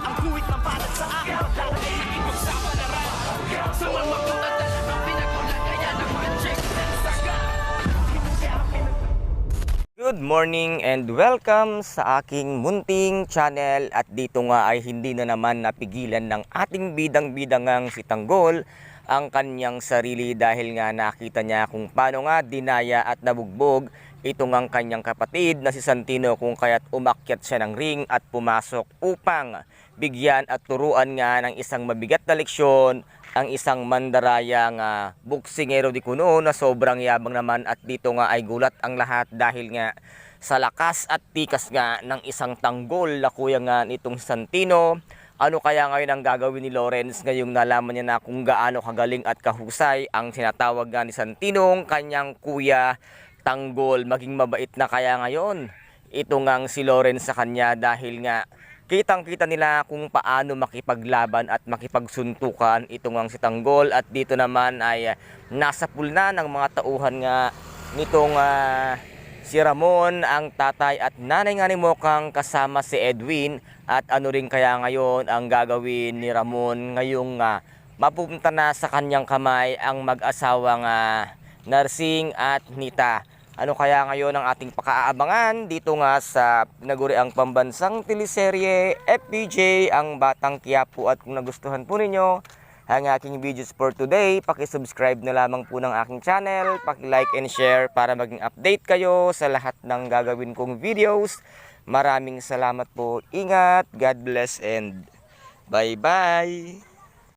ang kuwit ng palad sa akin. Dahil ipagsapalaran sa mga at talagang pinagulan kaya ng magic ng saga. Good morning and welcome sa aking munting channel. At dito nga ay hindi na naman napigilan ng ating bidang-bidangang si Tanggol ang kanyang sarili dahil nga nakita niya kung paano nga dinaya at nabugbog ito ngang kanyang kapatid na si Santino, kung kaya't umakyat siya ng ring at pumasok upang bigyan at turuan nga ng isang mabigat na leksyon ang isang mandarayang boksingero di kuno na sobrang yabang naman. At dito nga ay gulat ang lahat dahil nga sa lakas at tikas nga ng isang Tanggol na kuya nga nitong Santino. Ano kaya ngayon ang gagawin ni Lawrence ngayong nalaman niya na kung gaano kagaling at kahusay ang sinatawag nga ni Santinong kanyang kuya Tanggol? Maging mabait na kaya ngayon ito ngang si Lawrence sa kanya dahil nga kitang-kita nila kung paano makipaglaban at makipagsuntukan ito ngang si Tanggol. At dito naman ay nasa pool na ng mga tauhan nga nitong si Ramon, ang tatay at nanay nga ni Mokang, kasama si Edwin. At ano rin kaya ngayon ang gagawin ni Ramon ngayong mapupunta na sa kanyang kamay ang mag-asawang Narsing at Nita? Ano kaya ngayon ang ating pakaabangan dito nga sa naguriang pambansang teleserye FPJ, ang Batang Quiapo. At kung nagustuhan po ninyo ang aking videos for today, paki-subscribe na lamang po ng aking channel, paki-like and share para maging update kayo sa lahat ng gagawin kong videos. Maraming salamat po. Ingat, God bless and bye-bye.